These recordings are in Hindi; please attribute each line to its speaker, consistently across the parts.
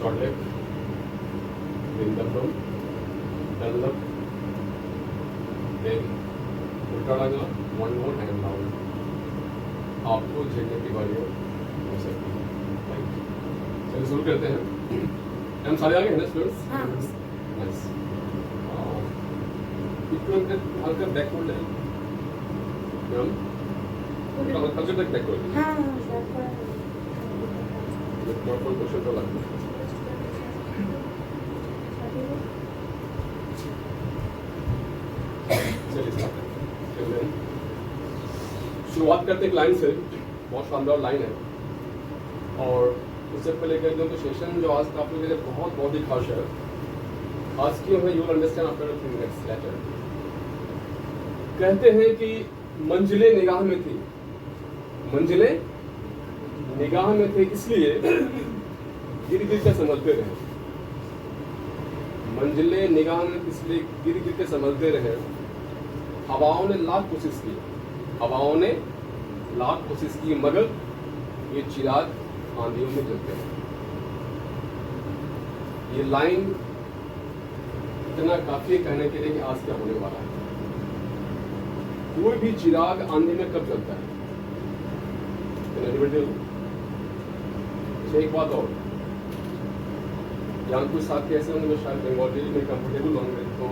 Speaker 1: short leg, bring them down, turn up, then उल्टा लगा, one more hand down. आपको झेलने की बारी हो सकती है, राइट? चलिए शुरू करते हैं. हम सारे आगे हैं ना स्टूडेंट्स?
Speaker 2: हाँ.
Speaker 1: नाइस. इक्वल हल्का बैकवर्ड है. हम हल्का बैकवर्ड.
Speaker 2: हाँ.
Speaker 1: प्रॉपर क्वेश्चन तो लगता है. चलिए शुरुआत करते एक लाइन से. बहुत शानदार लाइन है और उससे पहले कह दूँ तो सेशन जो आज का आप लोगों के लिए बहुत ही खास है. आज क्यों है, you will understand after the next letter. कहते हैं कि मंजिलें निगाह में थी, मंजिलें निगाह में थे इसलिए गिर गिर के संभलते रहे. मंजिलें निगाह में इसलिए गिर गिर के संभलते रहे. हवाओं ने लाख कोशिश की, हवाओं ने लाख कोशिश की, मगर ये चिराग आंधियों में जलते हैं. ये लाइन इतना काफी कहने के लिए कि आज क्या होने वाला है. कोई भी चिराग आंधी में कब जलता है? एक बात और, यहाँ कुछ साथी ऐसे होंगे शायद बंगाली में कंफर्टेबल होंगे तो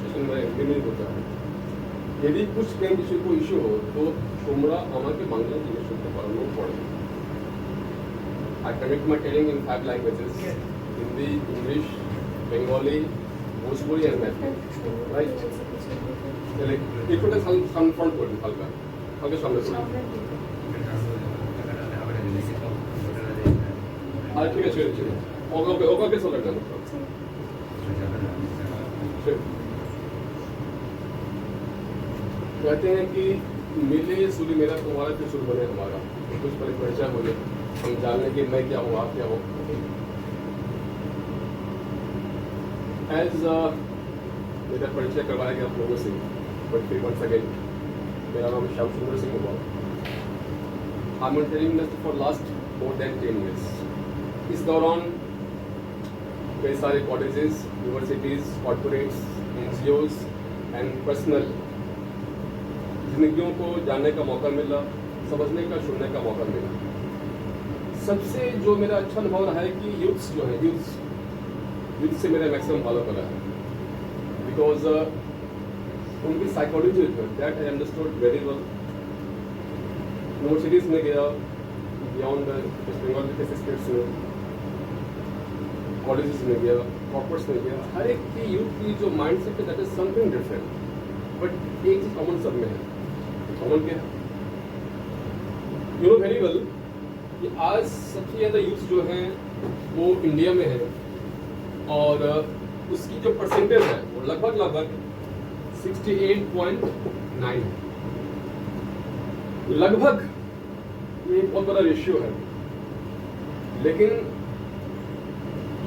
Speaker 1: सेशन में एग्रीमेंट होता है. यदि कुछ कहीं किसी को इश्यू हो तो তোমরা আমাকে বাংলা জিজ্ঞেস করতে পারো, no problem. I connect my training in 5 languages: Hindi, English, Bengali, Bhojpuri and Maithili. Right? चलिए एक छोटा कन्फर्म कर दें हल्का हल्का सामने से. हाँ ठीक है, चलिए ओके कैसे लगता है? कहते हैं कि मिले सूर्य मेरा तुम्हारा फिर सूर्य बने हमारा. कुछ परिचय हो जाए, हम जाने कि मैं क्या हूँ, आप क्या हो. एज मेरा परिचय करवाया गया आप लोगों से, बट फिर वंस अगेन मेरा नाम श्याम सुंदर सिंह हुआ. I am training for last more than 10 years. इस दौरान कई सारे colleges, universities, corporates, NGOs and personal जिंदगियों को जानने का मौका मिला, समझने का, सुनने का मौका मिला. सबसे जो मेरा अच्छा अनुभव रहा है कि यूथ्स जो है, यूथ से मेरा मैक्सिमम फॉलो करा है. बिकॉज उनकी psychology that I understood very well. Universities में गया, बियॉन्ड वेस्ट बंगाल के स्टेट्स में, कॉलेजेस में गया, कॉर्पोरेट्स में गया. हर एक की यूथ की जो माइंड सेट है that is something different. But एक चीज कॉमन सब में है. कॉमन क्या है? यू नो वेरी वेल कि आज सबसे ज़्यादा यूथ जो है वो इंडिया में है और उसकी जो परसेंटेज है वो लगभग 68.9 है. लगभग ये एक बहुत बड़ा रेशियो है. लेकिन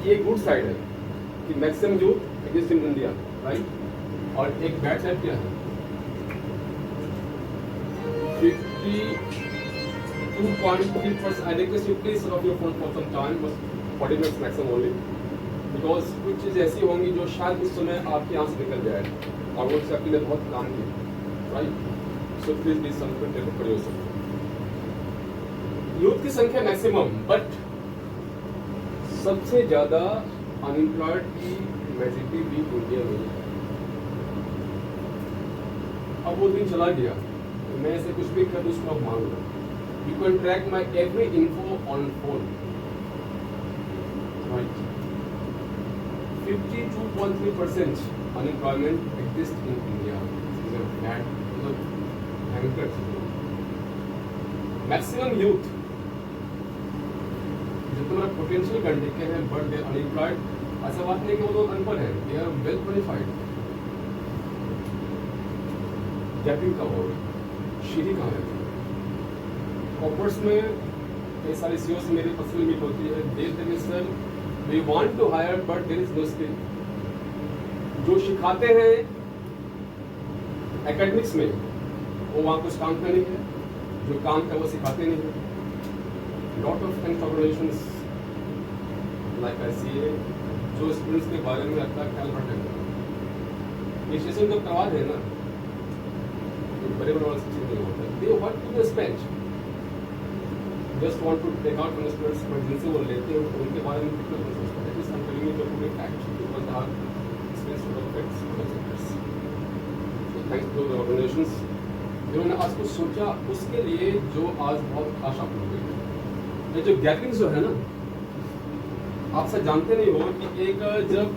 Speaker 1: ये गुड साइड है कि maximum youth exist in India, right? और एक बैड साइड क्या है? 52.3%. I request you please turn off your phone for some time, बस 40 minutes maximum only. Because कुछ चीज़ ऐसी होंगी जो शायद उस समय आपकी आँख से निकल जाए और वो आपके लिए बहुत काम की, right? So please be sensitive for yourself. Youth की संख्या मैक्सिमम, बट सबसे ज़्यादा अनएम्प्लॉयड की मेजॉरिटी भी इंडिया में है. अब वो दिन चला गया, मैं ऐसे कुछ भी कर उसको आप मान लो. You can track my every info on phone. Right. 52.3% unemployment exists in India. This is a bad, भयंकर चीज है. Maximum youth जो तुम्हारा पोटेंशियल कंट्री के हैं बट दे अनएम्प्लॉयड. ऐसा बात नहीं कि वो लोग अनपढ़ हैं, they are well qualified. Gapping कब होगी, सीढ़ी कहाँ है? कॉर्पोरेट्स में कई सारे सीईओ से मेरी पर्सनल मीट होती है. They sir we want to hire but there is no skill. जो सिखाते हैं एकेडमिक्स में वो वहाँ कुछ काम का नहीं है, जो काम का वो सिखाते नहीं है. Lot of thanks organisations like ICA जो स्टूडेंट्स के बारे में अपना ख्याल रखेगा। रजिस्ट्रेशन जब करवा दें ना, तो बड़े वाला चीज़ नहीं होता। दे वर्क टू द स्पेंच, just want to take out from the students, पर जिनसे वो लेते हैं उनके बारे में कितना कुछ सोचते हैं। इस telling you the true fact because they are experience to the facts of the sectors. So thanks to the organisations जिन्होंने आज कुछ सोचा, उसके लिए जो आज बहुत खास आप लोग हैं। ये जो गैदरिंग जो है ना, आप सब जानते नहीं हो कि एक जब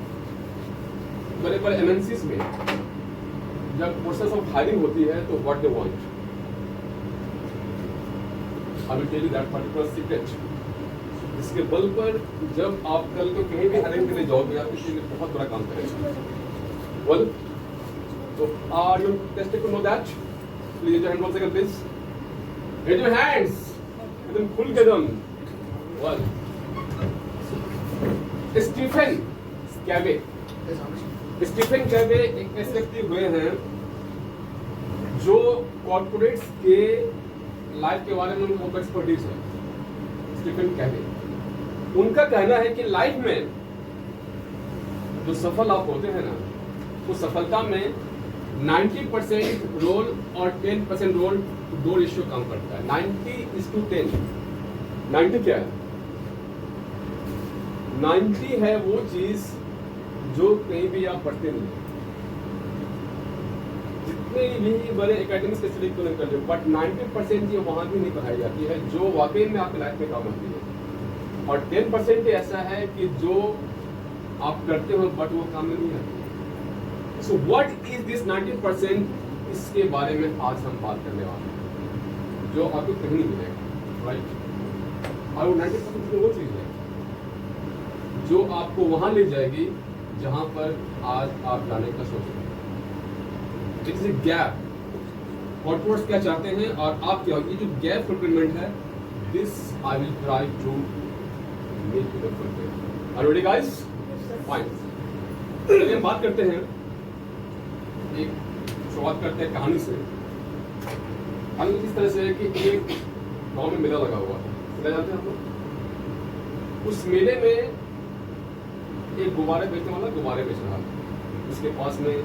Speaker 1: बड़े बड़े MNCs में जब प्रोसेस ऑफ हायरिंग होती है तो what they want, I will tell you that particular secret. इसके बल पर जब आप कल को कहीं भी हायरिंग के लिए जाओगे, आप किसी लिए बहुत बड़ा काम करेंगे। वेल, तो are you tested to know that? Please your hand once again please. Raise your hands एकदम खुल के दम। वेल, स्टीफन कैवे एक ऐसे व्यक्ति हुए हैं जो कॉर्पोरेट्स के लाइफ के बारे में उनको एक्सपर्टीज है। स्टीफन कैवे, उनका कहना है कि लाइफ में जो सफल आप होते हैं ना, उस सफलता में 90% रोल और 10% रोल दो रेशियो काम करता है। 90:10। 90 क्या है? 90 है वो चीज जो कहीं भी आप पढ़ते नहीं, जितने भी बड़े एकेडमिक स्पेसिफिक तो नहीं करते, बट 90% ये वहां भी नहीं पढ़ाई जाती है जो वाकई में आपकी लाइफ में काम आती है। और 10% ऐसा है कि जो आप करते हो बट वो काम में नहीं आती। So what is this 90%? इसके बारे में आज हम बात करने वाले हैं, जो आपको कहीं नहीं मिलेगा, राइट? और 90% वो चीज है जो आपको वहां ले जाएगी जहां पर आज आप जाने का सोच रहे हैं। It is a gap. Corporates क्या चाहते हैं और आप क्या, ये जो गैप फुलफिलमेंट है, this I will try to make it fulfil. Are you ready guys? Fine. चलिए हम बात करते हैं, एक शुरुआत करते हैं कहानी से। कहानी किस तरह से है कि एक गांव में मेला लगा हुआ था। मेला जानते हैं आप लोग? उस मेले में एक गुब्बारे बेचने वाला गुब्बारे बेच रहा था। उसके पास में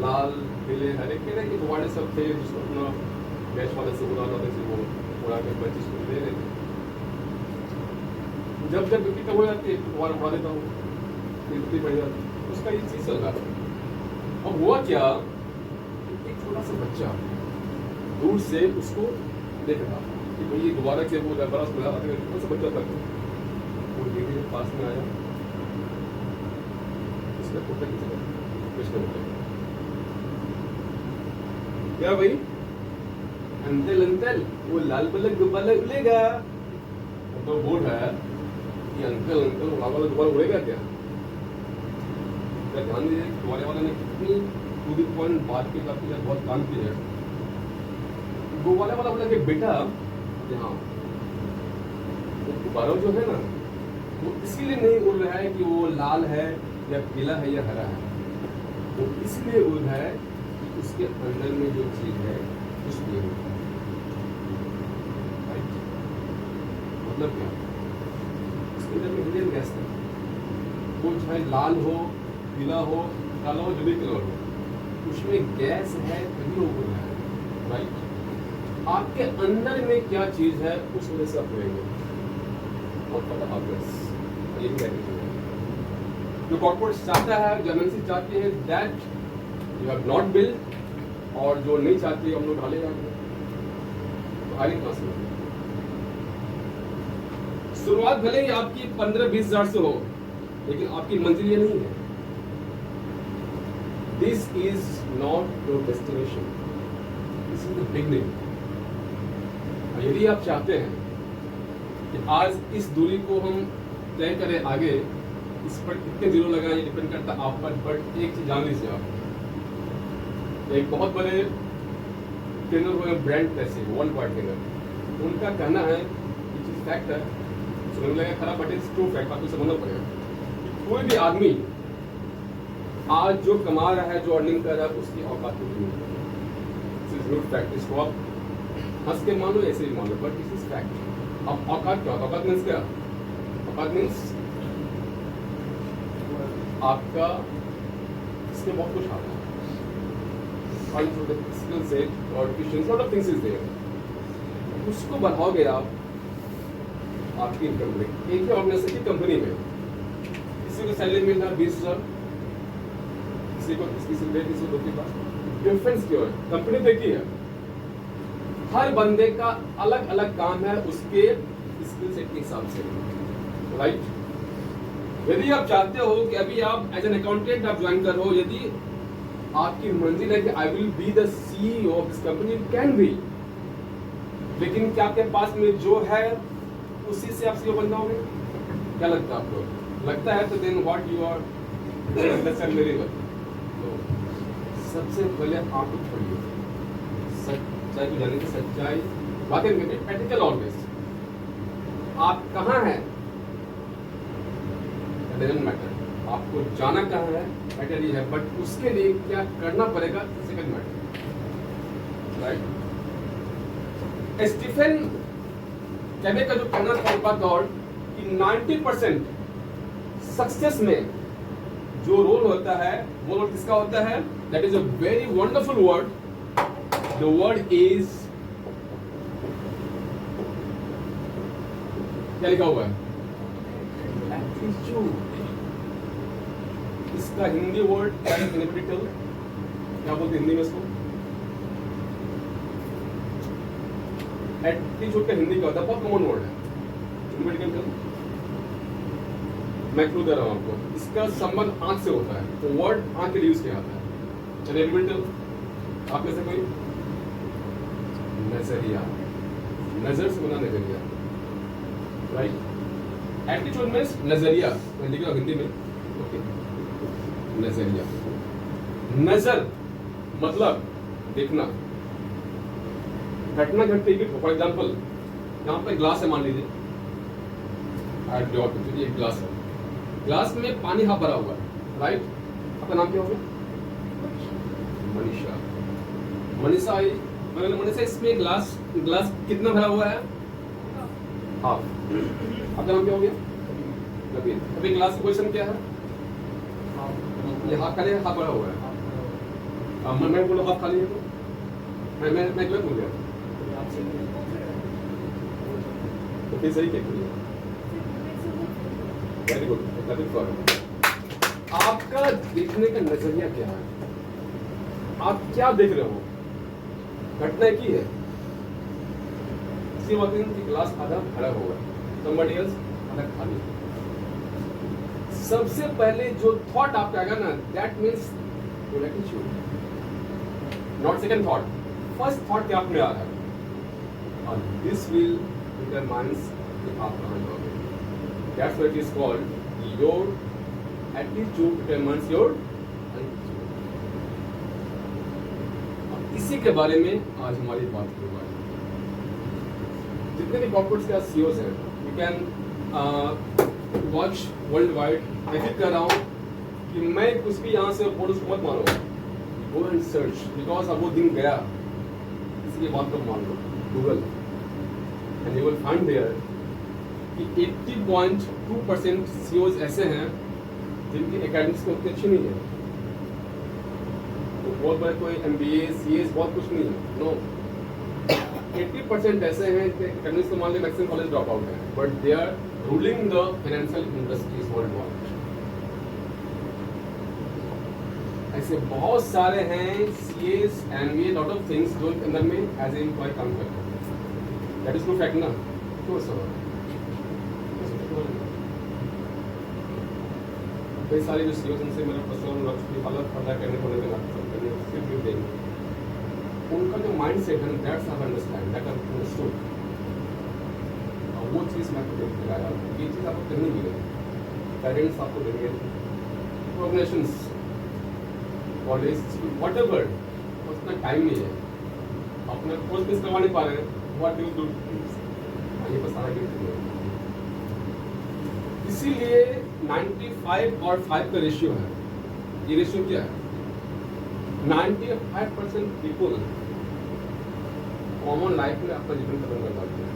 Speaker 1: लाल, पीले, हरे तरह के गुब्बारे सब थे, जिसको अपना गैस वाले से उड़ा लाते थे, वो उड़ा के 25 को दे रहे थे। जब जब बिक्री कम हो जाती है गुब्बारा उड़ा देता हूँ, बिक्री बढ़ जाती है। उसका ये चीज चल रहा था। अब हुआ क्या, एक छोटा सा बच्चा दूर से उसको देख रहा कि भाई ये गुब्बारा के वो बरस मिला, छोटा सा बच्चा तक वो धीरे पास में आया, क्या भाई अंतल अंकल वो लाल वाला गुब्बारा उड़ेगा? तो बोल रहा है कि अंकल अंकल वो लाल वाला गुब्बारा उड़ेगा क्या? ध्यान दीजिए, तुम्हारे वाले ने कितनी टू द पॉइंट बात की, बहुत काम की है। गुब्बारे वाला बोला कि बेटा यहाँ वो गुब्बारा जो है ना, वो इसलिए नहीं उड़ रहा है कि वो लाल है या पीला है या हरा है, वो इसलिए उड़ रहा है कि उसके अंदर में जो चीज है उसलिए उड़ रहा है। राइट? मतलब क्या? उसके अंदर में हिलियम गैस है, वो चाहे लाल हो, पीला हो, काला हो, जो भी कलर हो, उसमें गैस है तभी वो उड़ रहा है। राइट? आपके अंदर में क्या चीज है उस वजह से आप उड़ेंगे। और पता ऑब्वियस यही कहते हैं जो कॉर्पोरेट चाहता है, जो MNC चाहती है, that you have not build, और जो नहीं चाहती हम लोग ढाले जाते हैं। तो हायरिंग कहां से होगी? शुरुआत भले ही आपकी 15-20 हजार से हो, लेकिन आपकी मंजिल ये नहीं है। This is not your destination, this is the beginning. यदि आप चाहते हैं कि आज इस दूरी को हम तय करें आगे, इस पर कितने जीरो लगाएं ये डिपेंड करता है आप पर। बट एक चीज जान लीजिए, आप एक बहुत बड़े ट्रेनर हुए ब्रांड पैसे वर्ल्ड वाइड ट्रेनर, उनका कहना है ये चीज फैक्ट है, सुनने लगा खराब बट इट्स ट्रू फैक्ट, आपको समझना पड़ेगा। कोई भी आदमी आज जो कमा रहा है, जो अर्निंग कर रहा है, उसकी औकात नहीं है। This is good fact. इसको आप हंस के मानो, ऐसे ही मानो, बट दिस इज फैक्ट। अब औकात क्या? औकात मीन्स क्या? औकात मीन्स आपका इसमें बहुत कुछ आता है, स्किल सेट और lot of things is there, उसको बढ़ाओगे आप आपकी इनकम में। एक ही ऑर्गेनाइजेशन की कंपनी में किसी को सैलरी मिल रहा है 20,000, किसी को 2 के पास, डिफरेंस क्यों है? कंपनी देखी है, हर बंदे का अलग अलग काम है उसके स्किल सेट के हिसाब से, राइट? यदि आप चाहते हो कि अभी आप एज एन अकाउंटेंट आप ज्वाइन कर रहे हो, यदि आपकी मंजिल है कि I will be the CEO of this company, you can be, लेकिन क्या आपके पास में जो है उसी से आप CEO बन जाओगे? क्या लगता है आपको? लगता है तो देन व्हाट यू आर मेरी बात। तो सबसे पहले आप छोड़िए सच्चाई को जानने की, सच्चाई बातें करके प्रैक्टिकल ऑलवेज। आप कहाँ हैं डजंट मैटर, आपको जाना कहाँ है मैटर ये है, बट उसके लिए क्या करना पड़ेगा सेकंड मैटर, राइट? स्टीफन केवे का जो कहना था एक बात और कि 90% सक्सेस में जो रोल होता है वो रोल किसका होता है? That is a very wonderful word, the word is, क्या लिखा हुआ है? एटीट्यूड। इसका हिंदी वर्ड क्या है? क्या बोलते हिंदी में इसको? एटीट्यूड का हिंदी क्या होता है? बहुत कॉमन वर्ड है, मैं क्लू दे रहा हूं आपको। इसका संबंध आंख से होता है, तो वर्ड आंख के लिए यूज किया जाता है। चलिए आप में से कोई? नजरिया, नजर से बना नजरिया, राइट? एटीट्यूड मींस नजरिया, मैं लिख रहा हूं हिंदी में, ओके? नजरिया, नजर मतलब देखना, घटना घटती है। फॉर एग्जाम्पल यहाँ पे ग्लास है, मान लीजिए एक ग्लास है, ग्लास में पानी हाफ भरा हुआ है, राइट? आपका नाम क्या होगा? मनीषा। मनीषा आई, मैंने मनीषा इसमें ग्लास कितना भरा हुआ है? हाफ। आपका नाम क्या हो गया? नवीन। अभी ग्लास की पोजीशन क्या है? ये हाफ खाली है, हाफ भरा हुआ है। मैं बोला हाफ खाली है, तो मैं गलत हो गया, तो फिर सही क्या? Very good. आपका देखने का नजरिया क्या है? आप क्या देख रहे हो? घटना की है, किसी वक्त की ग्लास आधा भरा हुआ है, somebody else आधा खाली। सबसे पहले जो थॉट आपका आएगा ना, that means your attitude, not second thought. First thought क्या आपने आ रहा है, और दिस विल डिटरमाइंस कि आप कहाँ जाओगे। That's what is called your attitude determines your attitude. इसी के बारे में आज हमारी बात होगी। जितने भी कॉर्पोरेट्स के CEOs हैं, you can watch world wide. मैं फिर कह रहा हूँ कि मैं कुछ भी यहाँ से फोटोज को मत मानो, गो एंड सर्च, बिकॉज अब वो दिन गया, इसलिए बात को मान लो Google, and you will find there कि 80.2% CEOs ऐसे हैं जिनकी एकेडमिक्स में उतनी अच्छी नहीं है। तो बहुत बड़े कोई MBA CS बहुत कुछ नहीं है, नो। 80% ऐसे हैं कि एकेडमिक्स तो मान लीजिए मैक्सिमम कॉलेज ड्रॉप आउट है, but they are ruling the financial industries worldwide. ऐसे बहुत सारे हैं CAs, MBA, lot of things जो अंदर में एज ए एम्प्लॉय काम करते हैं। दैट इज ट्रू फैक्ट ना, क्यों सर? कई सारे जो CEOs उनसे मेरा पर्सनल हालत पता करने को लगा, सिर्फ भी देंगे उनका जो माइंड सेट है, that's I understand, that I understood. वो चीज़ मैं आपको देख के आया, ये चीज़ आपको करनी मिलेगी। पेरेंट्स आपको देंगे, ऑर्गेनाइजेशंस, कॉलेज, वॉट एवर, उतना टाइम नहीं है, अपना कोर्स मिस करवा नहीं पा रहे हैं, व्हाट डू यू डू? आगे पर सारा गिफ्ट। इसीलिए 95 और 5 का रेशियो है। ये रेशियो क्या है? 95% पीपल कॉमन लाइफ में अपना जीवन खत्म कर पाते हैं,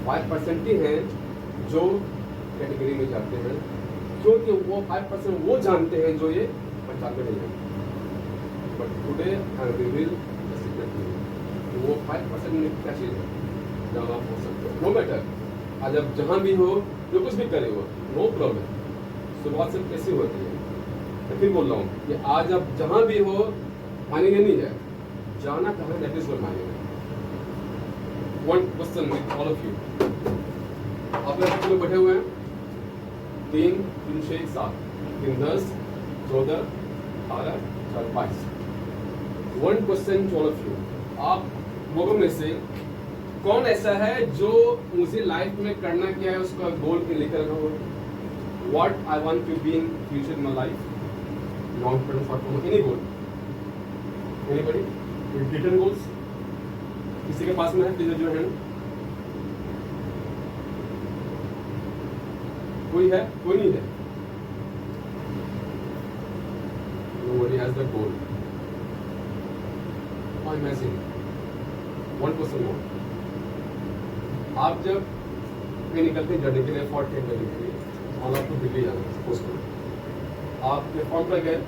Speaker 1: 5% ही हैं जो कैटेगरी में जाते हैं जो कि वो 5% वो जानते हैं जो ये 95 नहीं जानते। But today I reveal the secret to you. वो 5% में क्या चीज़ है जहाँ आप हो सकते हो। नो मैटर आज आप जहाँ भी हो, जो कुछ भी करे हो, नो प्रॉब्लम। शुरुआत से कैसी होती है, मैं फिर बोल रहा हूँ कि आज आप जहाँ भी हो, मानेंगे नहीं है जाना कहाँ, दैट इज व्हाट मानेंगे। One question with all of you. आप लोग बैठे हुए हैं, 3 3 6 7 3 10 14 18 4 22। One question to all of you. आप लोगों में से कौन ऐसा है जो मुझे लाइफ में करना क्या है उसका गोल के लेकर रखा हुआ? What I want to be in future in my life, long term, short term, any goal. Anybody? Written goals? किसी के पास में है? Please raise your hand. कोई है? कोई नहीं है? Nobody has the goal. Oh, imagine. One person more. आप जब कहीं निकलते हैं जर्नी के लिए, फॉर टेन करने के लिए, और आपको दिल्ली जाना है, सपोज करो आप प्लेटफॉर्म पर गए,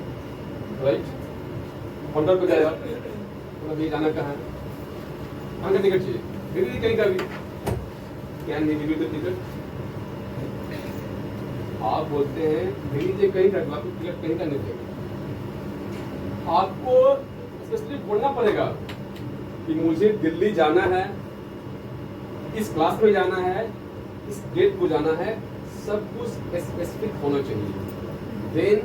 Speaker 1: राइट, काउंटर पर गए, मतलब ये जाना कहाँ है, कहाँ का टिकट चाहिए, दिल्ली कहीं का भी, can we give you the ticket? आप बोलते हैं दिल्ली से कहीं का, आपको टिकट कहीं का नहीं देगा। आपको स्पेसिफिक बोलना पड़ेगा कि मुझे दिल्ली जाना है, इस क्लास में जाना है, इस डेट को जाना है, सब कुछ स्पेसिफिक होना चाहिए। देन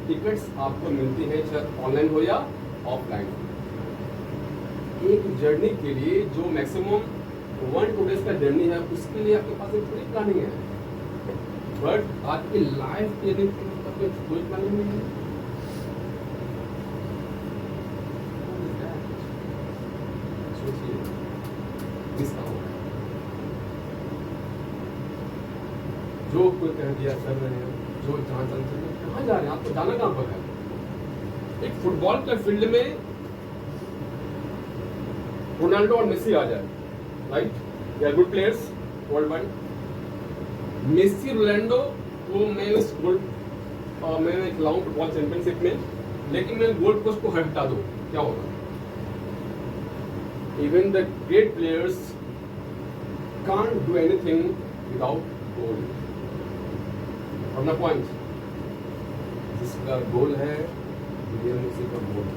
Speaker 1: टिकट्स आपको मिलती है, चाहे ऑनलाइन हो या ऑफलाइन। एक जर्नी के लिए जो मैक्सिमम 1 2 डेज का जर्नी है, उसके लिए आपके पास एक पूरी प्लानिंग है। बट आपकी लाइफ के लिए कोई प्लानिंग नहीं है। सोचिए किसका होगा? जो कोई कह दिया कर रहे हैं, जो जहाँ चलते हैं, कहाँ जा रहे हैं, आपको जाना कहाँ पर है? एक फुटबॉल के फील्ड में रोनाल्डो और मेसी आ जाए, right, they are good players worldwide. Messi Ronaldo को मैं उस गोल्ड मैं खिलाऊं फुटबॉल चैंपियनशिप में, लेकिन मैं गोल्ड पोस्ट को हटा दूं, क्या होगा? Even the great players can't do anything without gold. अपना पॉइंट, जिसका गोल है विलियम मेसी का गोल है।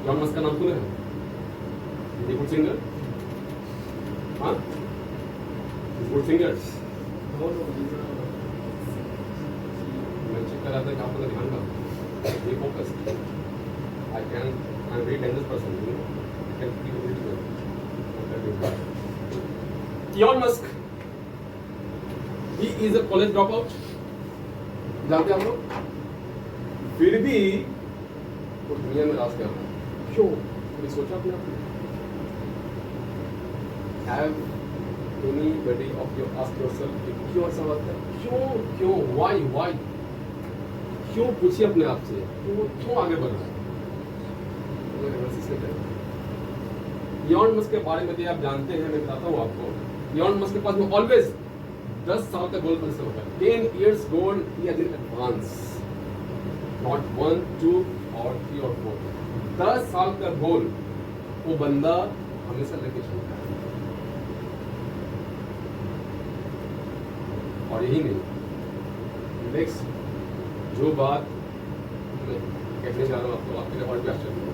Speaker 1: इलॉन मस्क का नाम सुने हैं? गुड सिंगर, हाँ, गुड सिंगर्स। मैं चेक कर रहा था कि आपका ध्यान का be focused. I am very dangerous person, you know, I can keep it well. Elon Musk, he is a college dropout, जानते हैं आप लोग? फिर भी वो दुनिया में राज कर रहा है। क्यों? कभी सोचा आपने? Have anybody of you ask yourself कि क्यों ऐसा होता है? क्यों? Why? क्यों पूछिए अपने आप से, क्यों आगे बढ़ रहा है? इलॉन मस्क के बारे में यदि आप जानते हैं, मैं बताता हूँ आपको। इलॉन मस्क के पास में ऑलवेज 10 साल का गोल कैसे होगा? 10 years goal he has in advance, not 1 2 और 3 और 4। 10 साल का गोल वो बंदा हमेशा लेके चलता है। और यही नहीं, नेक्स्ट जो बात मैं कहने जा रहा हूँ आपको, आपके लिए और भी आश्चर्य होगा।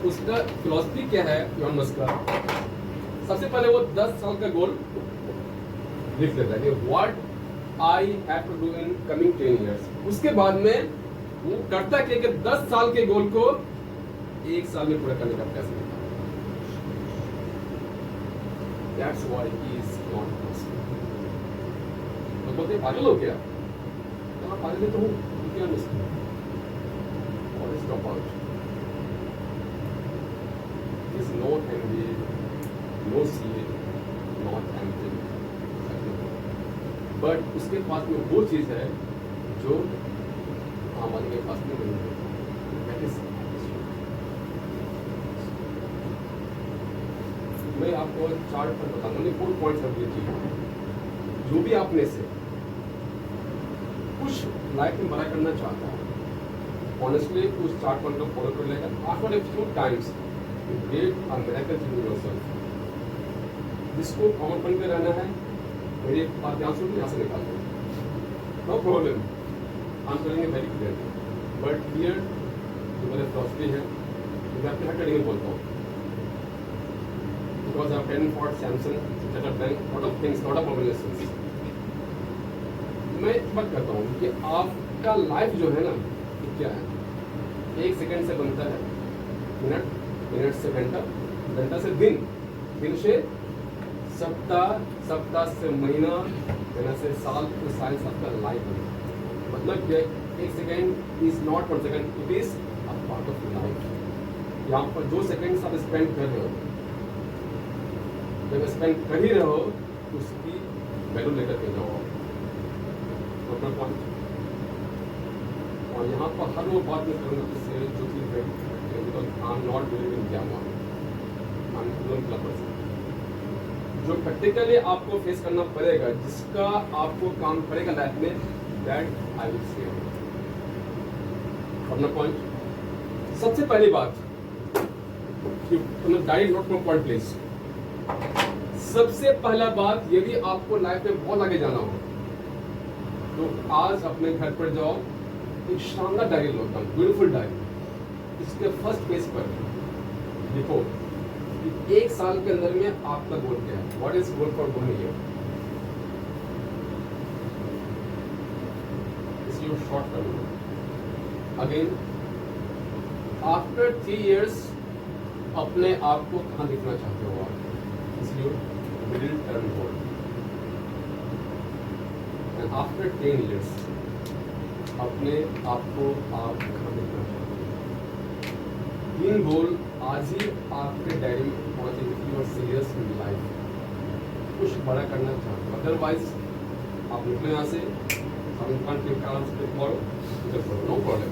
Speaker 1: उसका फिलॉसफी क्या है इलॉन मस्क का? सबसे पहले वो 10 साल का गोल लिख देता है, what I have to do in coming 10 years। उसके बाद में वो करता है कि 10 साल के गोल को 1 साल में पूरा करने का प्रयास करता है। That's why he is not possible। तो बोलते पागल हो गया, तो हाँ पागल तो हूँ, क्या मिस्टेक? और इस drop out is no MBA, no CA, not MPhil, but उसके पास में वो चीज़ है जो हमारे के पास में नहीं है। That is मैं आपको चार्ट पर बताऊंगा, 4 पॉइंट्स ऑफ ये चीज, जो भी आपने से कुछ लाइफ में बड़ा करना चाहता है, ऑनेस्टली उस चार्ट पॉइंट को फॉलो कर लेगा. After a few times you create a miracle in yourself. जिसको कॉमन पॉइंट पे रहना है, मेरी बात ध्यान सुन, यहाँ से निकाल दो, no problem. I am telling very clearly, but here जो मेरे फिलॉसफी है, मैं अपने हट करेंगे बोलता हूँ. Because I have 10 for Samsung, set up bank, lot of things, lot of obligations. मैं एक बात करता हूँ कि आपका लाइफ जो है ना, ये क्या है? 1 सेकंड से बनता है मिनट, मिनट से घंटा, घंटा से दिन, दिन से सप्ताह, सप्ताह से महीना, महीना से साल, तो साइंस आपका लाइफ है. मतलब क्या, 1 second is not 1 second, it is a part of life. यहाँ पर जो सेकंड्स आप स्पेंड कर रहे हो, जब स्पेंड कर ही रहे हो, उसकी वैल्यू लेकर के जाओ. अपना पॉइंट. और यहाँ पर हर वो बात मैं करूँगा जिससे जो चीज़ है, because I am not believe in drama, I am club person. जो प्रैक्टिकली आपको फेस करना पड़ेगा, जिसका आपको काम पड़ेगा लाइफ में, दैट आई विल शेयर. अपना पॉइंट. सबसे पहली बात, direct note from point please. सबसे पहला बात, यदि आपको लाइफ में बहुत आगे जाना हो, तो आज अपने घर पर जाओ, एक शानदार डायरी लो, ब्यूटीफुल डायरी. इसके फर्स्ट पेज पर लिखो कि 1 साल के अंदर में आपका गोल क्या है. What is goal for 1 year. इसलिए शॉर्ट कर लो. अगेन, आफ्टर 3 इयर्स अपने आप को कहाँ दिखना चाहते हो आप. इसलिए middle term goal. And after 10 years अपने आप को आप कहाँ देखना चाहते हो. 3 गोल आज ही आपके डायरी में होना चाहिए कि you are serious in life, कुछ बड़ा करना चाहते हो. अदरवाइज आप निकले यहाँ से, नो प्रॉब्लम,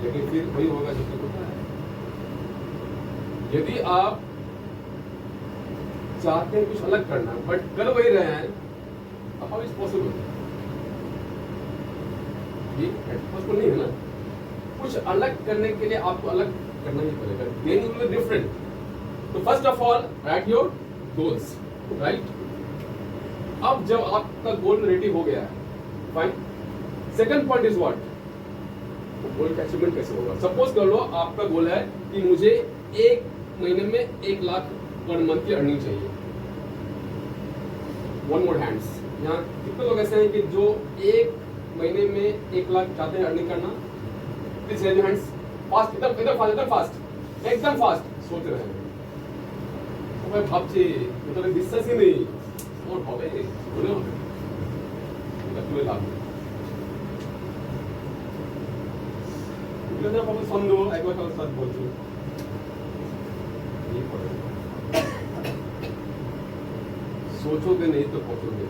Speaker 1: लेकिन फिर वही होगा जो कि होता है. यदि आप चाहते हैं कुछ अलग करना, बट कर वही रहे हैं, हाउ इज पॉसिबल. ये पॉसिबल नहीं है ना. कुछ अलग करने के लिए आपको अलग करना ही पड़ेगा. Then you will be different. तो first of all write your goals. Right. अब जब आपका गोल रेडी हो गया है, fine. Second point is what, goal का अचीवमेंट कैसे होगा. सपोज कर लो आपका गोल है कि मुझे 1 महीने में 1 लाख पर मंथ की अर्निंग चाहिए. 1 मोर हैंड्स. यहाँ कितने लोग ऐसे हैं कि जो 1 महीने में 1 लाख चाहते हैं अर्निंग करना. Please raise your hands. Fast, एकदम फास्ट, एकदम फास्ट, एकदम फास्ट सोच रहे हैं. तो भाई भाबছি এটা বিশ্বাসই নেই ওর হবে মনে হবে এটা তুলে লাভ নেই. এটা পাবো সন্দেহ একবার কারোর সাথে বলছো ये पड़ेगा. सोचोगे नहीं तो पहुंचोगे.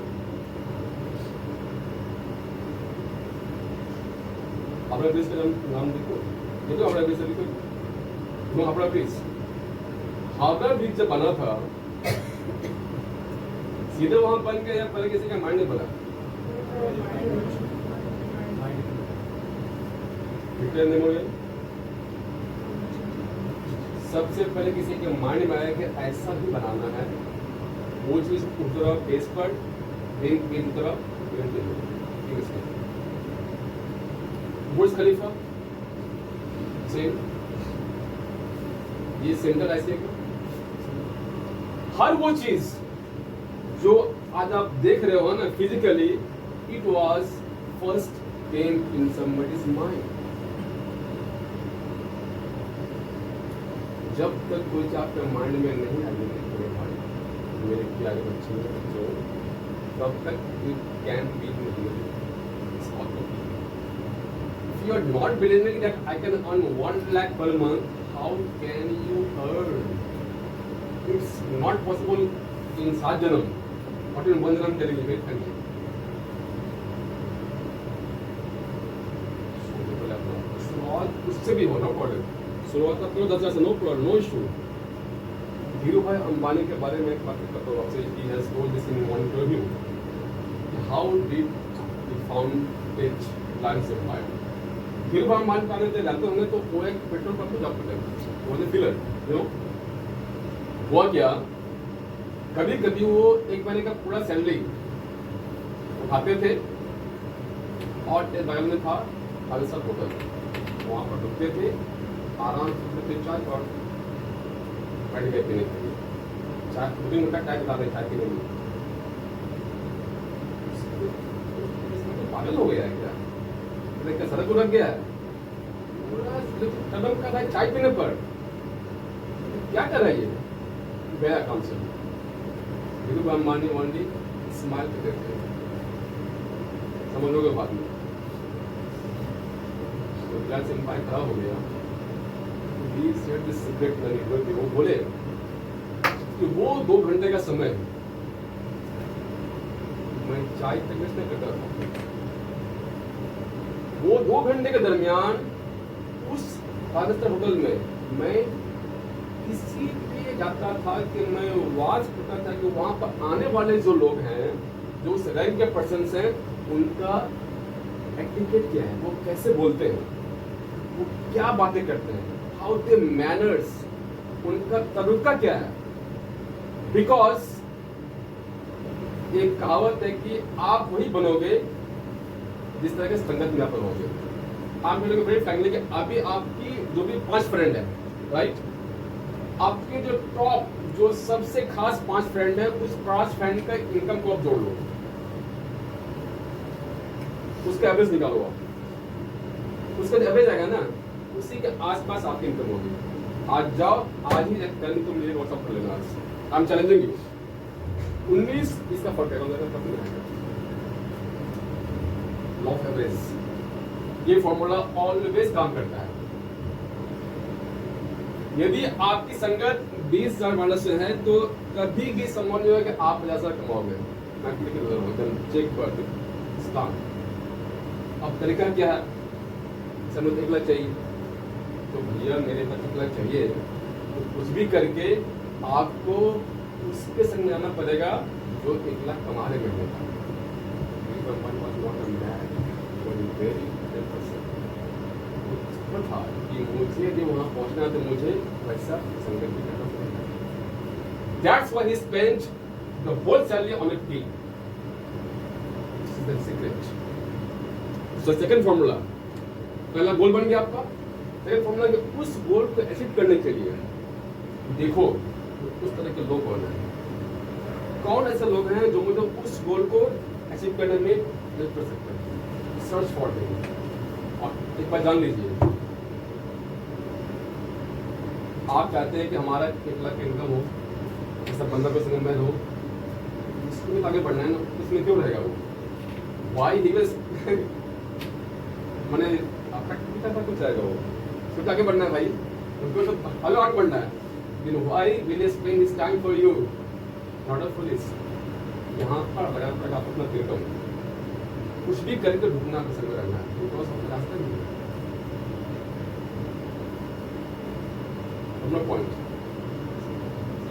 Speaker 1: हावड़ा ब्रिज का नाम देखो, देखो हावड़ा ब्रिज देखो, no Howrah Bridge. Howrah Bridge जब बना था, सीधे वहां बन गया या पहले किसी का माइंड में बना. सबसे पहले किसी के माइंड में आया कि ऐसा ही बनाना है. वो चीज उतरा पेज पर, पेज उतरा, बुर्ज खलीफा सेम. ये सेंटर ऐसे हर वो चीज जो आज आप देख रहे हो ना physically, it was first came in somebody's mind. जब तक कोई चीज आपके माइंड में नहीं आई मेरे भाई, मेरे प्यारे बच्चे, तब तक it can be real. If you are not believing that I can earn 1 lakh per month, how can you earn? It's not possible in 7 janam. What in 1 janam telling you? Wait a minute. शुरुआत उससे भी हो, नो प्रॉब्लम. शुरुआत अपने 10,000 से, no problem, no issue. Dhirubhai Ambani के बारे में एक बात करता हूँ आपसे. He has told this in one interview. How did he found it? Plan से पाया फिर हम मान पाने थे जाते होंगे तो वो एक पेट्रोल पंप जॉब करते वो फिलर यू नो हुआ क्या कभी कभी वो एक महीने का पूरा सैलरी उठाते थे और बगल में था खालिसा होटल वहाँ पर रुकते थे आराम से पीते चाय और बैठ गए पीने के लिए चाय 2-3 घंटा चाय बता रहे चाय पीने में पागल हो गया है क्या सड़क को रख गया है कदम कर रहा है चाय पीने पर क्या कर रहा है ये गया काम से धीरू अंबानी ओनली स्माइल करते थे समझ लोगे बात में तो गैस एम्पायर खराब हो गया he said this secret नहीं वो बोले कि वो 2 घंटे का समय मैं चाय तक नहीं करता था वो 2 घंटे के दरमियान उस राजस्थान होटल में मैं इसीलिए जाता था कि मैं वाच करता था कि वहां पर आने वाले जो लोग हैं जो उस रैंक के पर्सन हैं उनका एटिकेट क्या है वो कैसे बोलते हैं वो क्या बातें करते हैं हाउ दे मैनर्स उनका तरीका क्या है बिकॉज एक कहावत है कि आप वही बनोगे जिस तरह के संगत में आप बनोगे आप मिलोगे बड़ी फैमिली के अभी आपकी जो भी 5 फ्रेंड है राइट आपके जो टॉप जो सबसे खास 5 फ्रेंड है उस 5 फ्रेंड का इनकम को आप जोड़ लो उसका एवरेज निकालो आप उसका जो एवरेज आएगा ना उसी के आसपास आपकी इनकम होगी आज जाओ आज ही कल तुम मेरे व्हाट्सएप कर लेना आई एम चैलेंजिंग यू 19 इसका फर्क है लॉ ऑफ एवरेज ये फॉर्मूला ऑलवेज काम करता है यदि आपकी संगत 20,000 वालों से है तो कभी भी संभव नहीं होगा कि आप 50,000 कमाओगे मैं चेक कर अब तरीका क्या है समझ 1 लाख चाहिए तो भैया मेरे पास 1 लाख चाहिए तो कुछ भी करके आपको उसके संग जाना पड़ेगा जो 1 लाख कमा रहे महीने का था कि मुझे जो वहां पहुंचना तो मुझे वैसा संगत भी करना पड़ेगा that's why he spent the whole salary on a tea this is the secret so second formula पहला गोल बन गया आपका सेकंड फार्मूला कि उस गोल को अचीव करने के लिए देखो उस तरह के लोग कौन ऐसे लोग हैं जो मुझे उस गोल को अचीव करने में हेल्प कर सकते हैं सर्च फॉर देम और एक बार जान लीजिए आप चाहते हैं कि हमारा 1 लाख इनकम हो ऐसा 15% में हो इसमें आगे बढ़ना है ना उसमें क्यों रहेगा वो वाई ही वाज मैंने आपका कितना था कुछ आएगा वो उसमें आगे बढ़ना है भाई उनको तो आगे आगे बढ़ना है you know why will he spend his time for you not a police यहाँ पर लगा पड़ेगा आप अपना तिरकम कुछ भी करके ढूंढना पसंद करना है तो थोड़ा सा रास्ता नहीं है अपना पॉइंट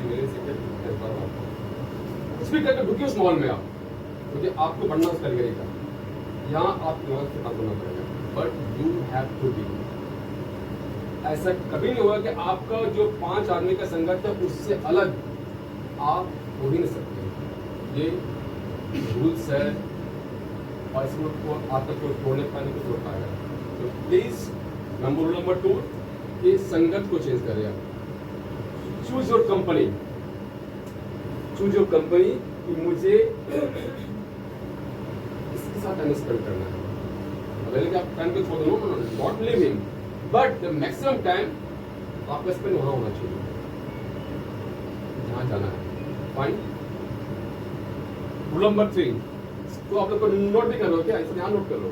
Speaker 1: मेरे से कुछ भी करके ढुकिए उस मॉल में आप क्योंकि आपको बढ़ना उस तरीके का यहाँ आपको से काम करना पड़ेगा but you have to be ऐसा कभी नहीं होगा कि आपका जो 5 आदमी का संगत है उससे अलग आप हो ही नहीं सकते ये रूल्स है और इसको को आप तक को तोड़ने पाने को तोड़ पाएगा तो प्लीज नंबर 2 ये संगत को चेंज करें आप चूज योर कंपनी कि मुझे इसके साथ टाइम स्पेंड करना है अगर कि आप टाइम को छोड़ दो not live him but the maximum time आपका स्पेंड वहां होना चाहिए जहां जाना है फाइन रूल नंबर 3 तो आप लोग को नोट भी कर लो क्या इसे यहाँ नोट कर लो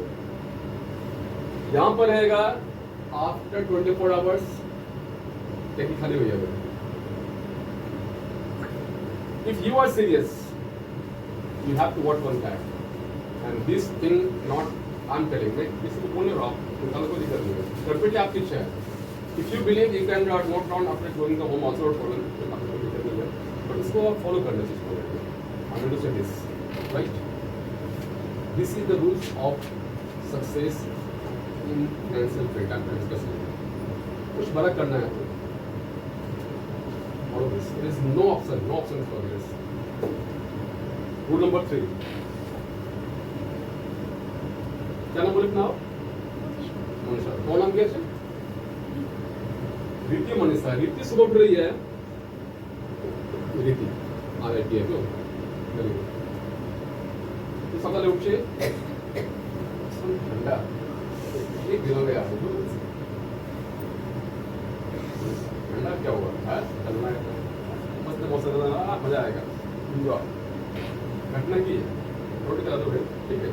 Speaker 1: यहाँ पर रहेगा आफ्टर 24 आवर्स टैक्सी खाली हो जाएगा if you are serious you have to work on that and this thing not I'm telling you this is only wrong निकालो कोई दिक्कत नहीं है कंप्लीटली आपकी इच्छा है if you believe you can note down after going the home also but इसको आप फॉलो करना चाहिए I'm going to say this right this is the rules of success in financial field आपका डिस्कस कुछ बड़ा करना है तो follow this. There is no option for this. Rule number 3. क्या नाम बोले अपना आप? मनीषा। कौन नाम क्या है? रीति मनीषा। रीति सुबह उठ रही है। रीति आ रही है क्यों? तो सकाले उठे ठंडा एक दिन हो गया ठंडा क्या हुआ चलना है मस्त मौसम मजा आएगा एंजॉय घटना की है रोटी करा दो ठीक है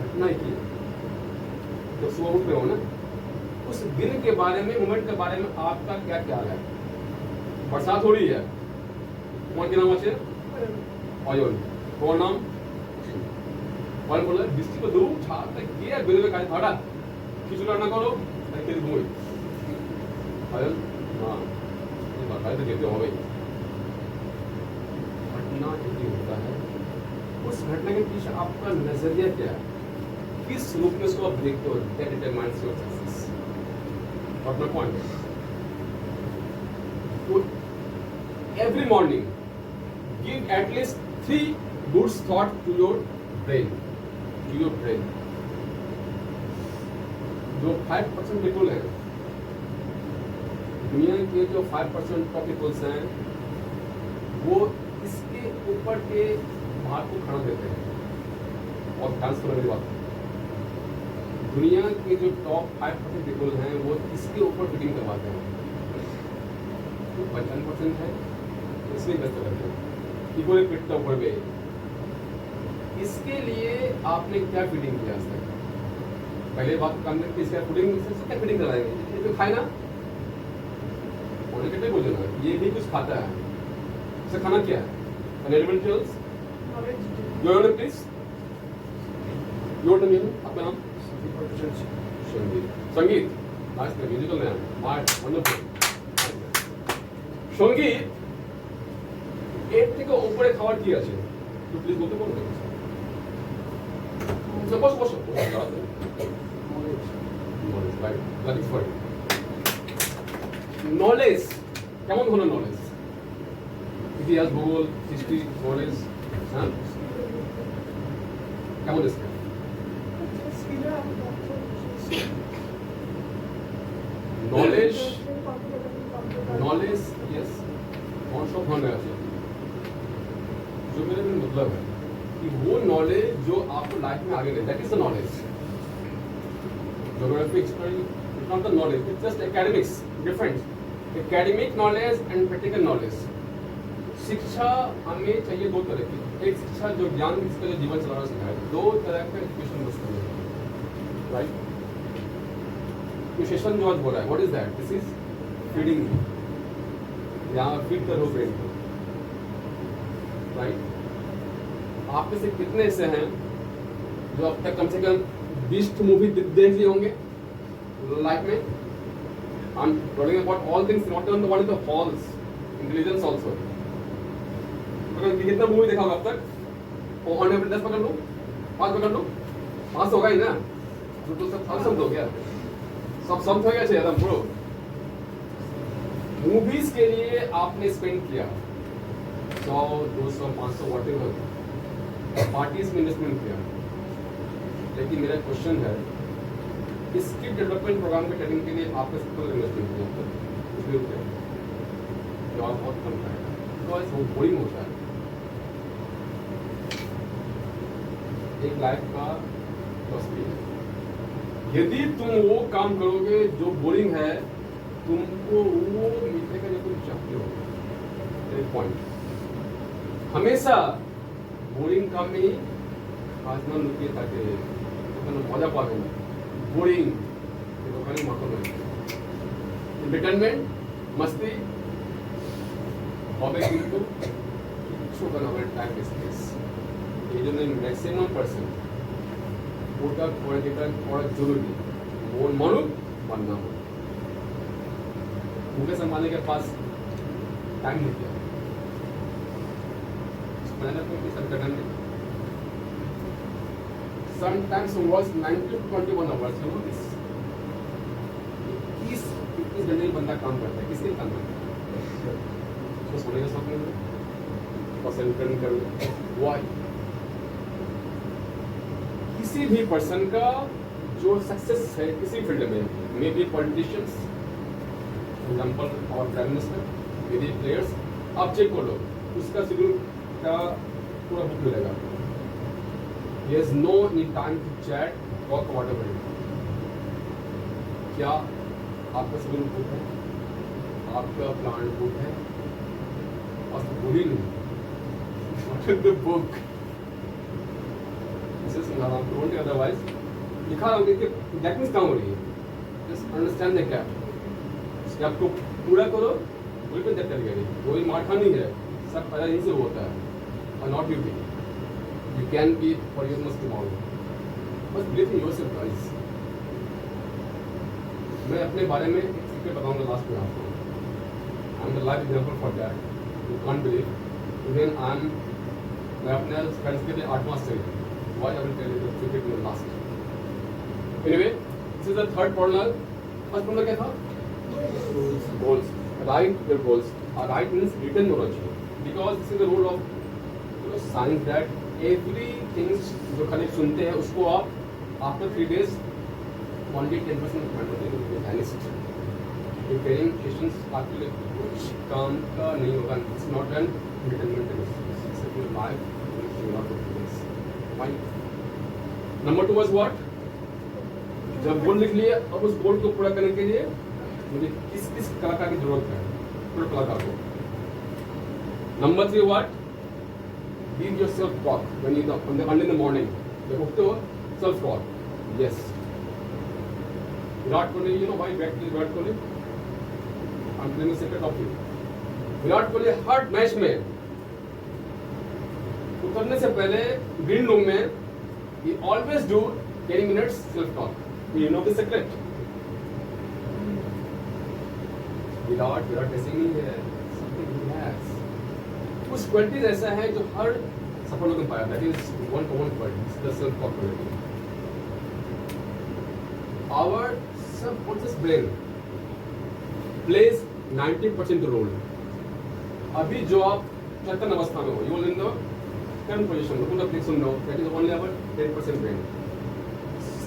Speaker 1: घटना की जब सुबह उठ रहे हो ना उस दिन के बारे में मोमेंट के बारे में आपका क्या ख्याल है बरसात हो रही है कौन के नाम আছে অয়ন কোন নাম অয়ন বলে বৃষ্টি তো দূর ছাতা গিয়ে বেরোবে কাজ ভাড়া কিছু রান্না করো তাই খেতে ঘুমোই অয়ন हाँ ये बताए तो कहते हो भाई घटना यदि होता है उस घटना के पीछे आपका नजरिया क्या है किस रूप में उसको आप देखते हो दैट डिटरमाइंस योर सक्सेस और माय पॉइंट तो every morning give at least 3 good thought to your brain जो 5% पीपल हैं दुनिया के जो 5% ऑफ पीपल्स हैं वो इसके ऊपर के भाग को खड़ा देते हैं और ध्यान से मेरी बात दुनिया के जो टॉप 5% पीपल हैं वो इसके ऊपर फिटिंग करवाते हैं तो 55% है इसमें व्यस्त रहते हैं इक्वली फिट द ऊपर में इसके लिए आपने क्या फिटिंग किया आज तक पहले बात काम करके इसका फिटिंग क्या फिटिंग कराएंगे ये तो खाए ना कितने भोजन है ये भी कुछ खाता है इसका खाना क्या है elementals your name please your name आपका नाम संगीत नाइस म्यूजिकल नेम वंडरफुल संगीत এর থেকে উপরে খাবার কি আছে তো প্লিজ বলতে পারবেন বস বস নলেজ কেমন ধরনের নলেজ ইতিহাস ভূগোল হিস্ট্রি নলেজ হ্যাঁ কেমন স্কেল নলেজ नॉलेज यस कौन सा धरনের আছে जो मेरे में मतलब है कि वो नॉलेज जो आपको लाइफ में आगे ले that is the knowledge geography exploring its not the knowledge it's just academics different academic knowledge and practical knowledge शिक्षा हमें चाहिए दो तरह की एक शिक्षा जो ज्ञान जिसका जो जीवन चलाना सिखाए दो तरह का education must be right session जो आज बोल रहा है what is that this is feeding यहाँ फीड करो ब्रेन को राइट आप में से कितने ऐसे हैं जो अब तक कम से कम 20 मूवी देख लिए होंगे लाइफ में I'm talking about all things, not even the one in the halls, intelligence also. अगर कितना मूवी देखा होगा अब तक? वो 10 पकड़ लो, 5 पकड़ लो, 5 होगा ही ना? तो सब समझ हो गया, सब समझ हो गया चाहिए था ब्रो. मूवीज के लिए आपने स्पेंड किया 100, 200, 500 whatever, पार्टीज में इन्वेस्टमेंट किया. लेकिन मेरा क्वेश्चन है स्किल डेवलपमेंट प्रोग्राम के ट्रेनिंग के लिए आपने कितना इन्वेस्टमेंट किया उसमें रुपये जो आप बहुत कम खाएगा तो वो बोरिंग होता है. एक लाइफ का फिलॉसफी है यदि तुम वो काम करोगे जो बोरिंग है तुमको वो मिलने का जो तुम चाहते हो. एक पॉइंट हमेशा बोरिंग काम में ही आसमान रुकिए ताकि मजा पावे बोरिंग दোकाने माखन एंटरटेनमेंट मस्ती হবে কিন্তু কিছু বানাবার টাইম স্পেস এই জন্য ম্যাক্সিমাম পার্সন ওটা করে যেটা করা जरूरी মন মানুক बनना हो मुकेश अंबानी के पास टाइम नहीं था मैंने अपने संगठन में sometimes was 90 to 21 hours, you know this. 21 घंटे में बंदा काम करता है, किसके काम करता है? उसको सोने का शौक नहीं है, कंसंट्रेट कर why? किसी भी पर्सन का जो सक्सेस है किसी फील्ड में, may be politicians, for example और prime minister, may be players, आप चेक कर लो, उसका शेड्यूल का पूरा बुक मिलेगा. He has no any time to chat, talk whatever. क्या आपका शेड्यूल बुक है, आपका प्लान बुक है, और बुरी नहीं. What is the book? इसे सुना रहा हूँ, don't otherwise. लिखा रहा हूँ कि that means काम हो रही है. Just understand the gap. इसके आपको पूरा करो, बिल्कुल जब चल गई. कोई माठा नहीं है, सब पैदा यहीं से होता है. और not you be. You can be for your must tomorrow. But believe in yourself, guys. मैं अपने बारे में एक सीक्रेट बताऊंगा लास्ट में आपको. I'm the live example for that. You can't believe. Even मैं अपने फ्रेंड्स के लिए 8वां stage. Why I will tell you the secret in the last. Anyway, this is the third corner. First corner क्या था? Goals. Write your goals. Write means written होना चाहिए. Because this is the role of science that everything जो खाली सुनते हैं उसको आप after 3 days only 10% remember vanished. Preparing questions आपके लिए कुछ काम का नहीं होगा. It's not an entertainment. It's a real life. You not do this. Fine. Number 2 was what? जब गोल लिख लिए, अब उस गोल को पूरा करने के लिए मुझे किस किस कलाकार की जरूरत है, पूरे कलाकार को. Number 3 what? Give yourself talk when you early in the morning. जब उठते हो, self talk. Yes. Virat Kohli, you know why Virat Kohli? I'm telling you secret of you. Virat Kohli her match में उतरने से पहले ग्रीन रूम में he always do 10 minutes self talk. You know the secret. Virat ऐसे नहीं है. Something he has. कुछ क्वालिटीज ऐसा है जो हर सफल लोगों ने पाया. That is one quality. The self talk quality. Our subconscious brain plays 90% role. अभी जो आप चेतन अवस्था में हो, you will in the current position. लोगों का सुन रहे हो. That is only our 10% brain.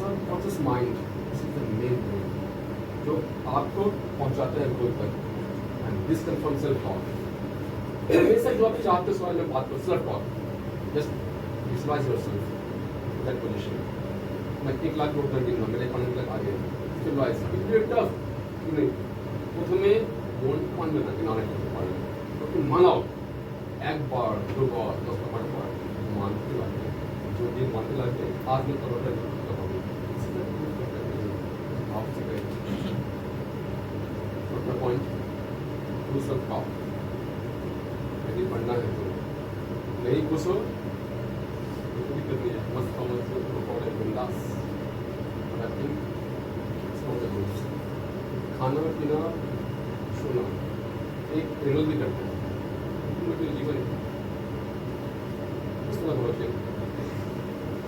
Speaker 1: Subconscious mind. This is the main brain. जो आपको पहुंचाता है गोल तक. And this comes from self talk. हमेशा जो आप चाहते हो सवाल में बात करो, self talk. Just visualise yourself that position. मैं 1 लाख वोट कर दूंगा, मेरे अकाउंट तक आ गए. विजुअलाइज इट विल टफ नहीं. প্রথমে মন মানবে না কেন অনেক কিছু পারে না. তো মানাও, একবার দুবার 10 বার মানতে লাগবে. যদি মানতে লাগবে আজ में करोगे तो होगा. आप से छोटा पॉइंट टू सेल्फ टॉक. यदि पढ़ना है तो नहीं खुश हो तो भी करनी है. मस्त कमल से पकौड़े बिंदास. खाना पीना सोना एक ट्रेनल भी करते हैं. जीवन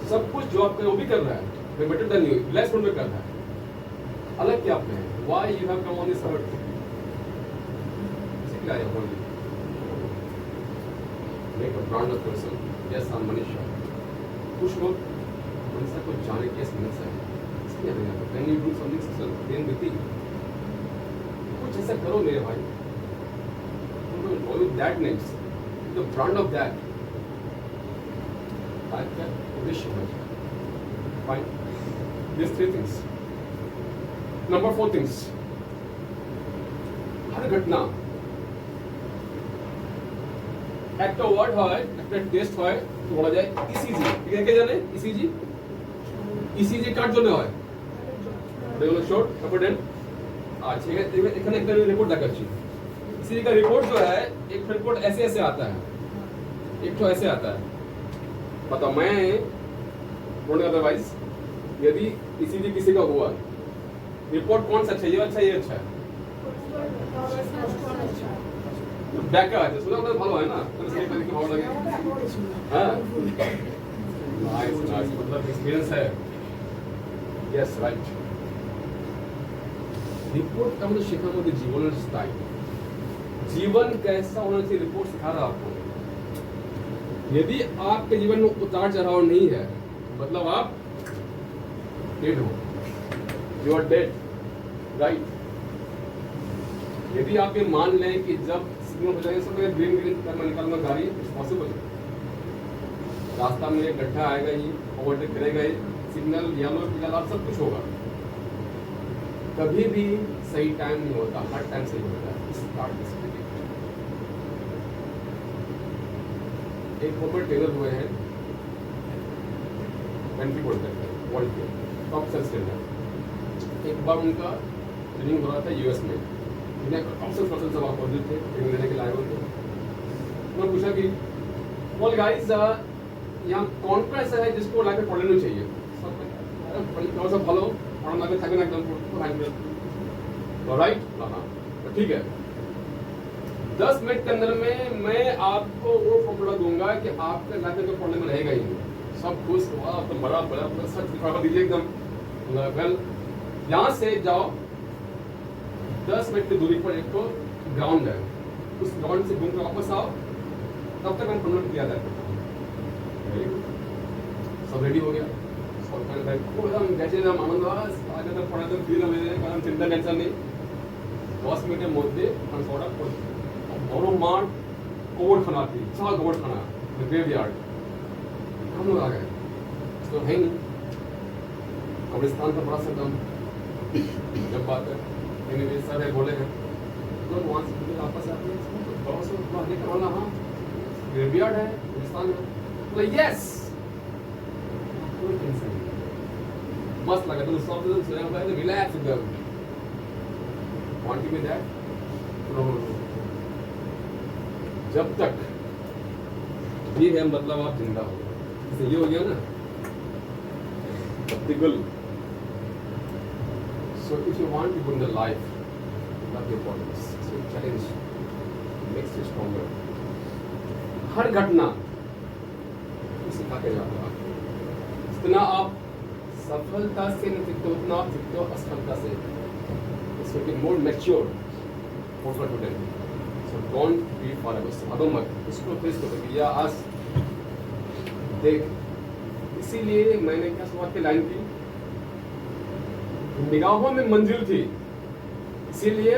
Speaker 1: सब कुछ जो आप वो भी कर रहा है बेटर देन यू. लेस में कर रहा है. अलग क्या आप में है. Why you have come on this earth. क्या है only make a brand of person. Yes, I'm Manisha. कुछ लोग मनीषा को जाने के मनीषा है. इसलिए नहीं आता. When you do something special, then with it. कुछ ऐसा करो मेरे भाई. You call it that names. The brand of that. I can wish you. Fine. These 3 things. Number 4 things. हर घटना একটা ওয়ার্ড হয়, একটা টেস্ট হয়, তো বলা যায় ইসিজি. ঠিক আছে, কে জানে ইসিজি? ইসিজি কার জন্য হয়? দেখুন শর্ট অ্যাপোডেন্ট. अच्छा এখানে একটা रिपोर्ट দেখাচ্ছি. इसी का रिपोर्ट जो है, एक रिपोर्ट ऐसे ऐसे आता है, एक तो ऐसे आता है. बताओ मैं बोलने अदरवाइज यदि इसीजी किसी का हुआ, रिपोर्ट कौन सा अच्छा, ये अच्छा, ये अच्छा है. ব্যাখ্যা আছে, শুনে আপনার ভালো হয় না, তাহলে সেই তারিখে ভালো লাগে. হ্যাঁ नाइस नाइस, मतलब एक्सपीरियंस है। Yes right. रिपोर्ट का मतलब शिक्षामध्ये जीवन स्टाइल, जीवन कैसा होना चाहिए रिपोर्ट सिखा रहा है आपको। यदि आपके जीवन में उतार चढ़ाव नहीं है मतलब आप डेड हो, यू आर डेड राइट। यदि आप ये मान लें कि जब सिग्नल हो जाएगा सब ग्रीन ग्रीन करना निकालना गाड़ी पॉसिबल है, रास्ता में एक गड्ढा आएगा ही, ओवरटेक करेगा ही, सिग्नल येलो पीला सब कुछ होगा, कभी भी सही टाइम नहीं होता, हर टाइम सही होता है। एक फॉर्मर ट्रेनर हुए हैं कंट्री बोर्ड तक वर्ल्ड के टॉप सेल्स ट्रेनर। एक बार उनका ट्रेनिंग हो रहा था यूएस में, दुनिया का टॉप सेल्स पर्सन सब मौजूद थे, ट्रेनिंग लेने के लाए हुए थे। उन्होंने पूछा कि ऑल गाइस यहाँ कौन सा ऐसा है जिसको लाइफ में पढ़ना नहीं चाहिए? सब ভালো पढ़ना के থাকবে না একদম থাকবে तो राइट। हाँ तो ठीक है, 10 मिनट के अंदर में मैं आपको वो फॉर्मूला दूंगा कि आपके लाइफ में तो पढ़ने में रहेगा ही नहीं, सब खुश हुआ तो बड़ा बड़ा सच दिखा दीजिए एकदम वेल। यहाँ से जाओ 10 मिनट की दूरी पर एक तो ग्राउंड है, उस ग्राउंड से घूम कर वापस आओ, तब तक हम फॉर्मूला किया जाता है। सब रेडी हो गया, आनंद आगे तक पढ़ा तो फिर हमें चिंता टेंशन नहीं। 10 मिनटेर মধ্যে बड़ो माठ गोबर खाना थी, विशाल गोबर खाना ग्रेवयार्ड, हम लोग आ गए तो है नहीं, कब्रिस्तान का बड़ा सा कम जब बात है एनीवे सर है बोले हैं तो वहाँ से वापस आते हैं बड़ा सा लेकर वाला। हाँ ग्रेवयार्ड है कब्रिस्तान में, बोले यस कोई टेंशन नहीं, मस्त लगा तो सब सोया हुआ है तो रिलैक्स एकदम वांट मी दैट। जब तक ये है मतलब आप जिंदा हो, जैसे ये हो गया ना practical. So if you want to go in the life love your bodies, so challenge makes you stronger. हर घटना सिखा के जाता है, जितना आप सफलता से नहीं सीखते उतना आप सीखते हो असफलता से। It's getting more mature for today, so don't be forever, भागो मत, इसको फेस करो या आज देख। इसीलिए मैंने क्या शुरुआत की लाइन की, निगाहों में मंजिल थी, इसीलिए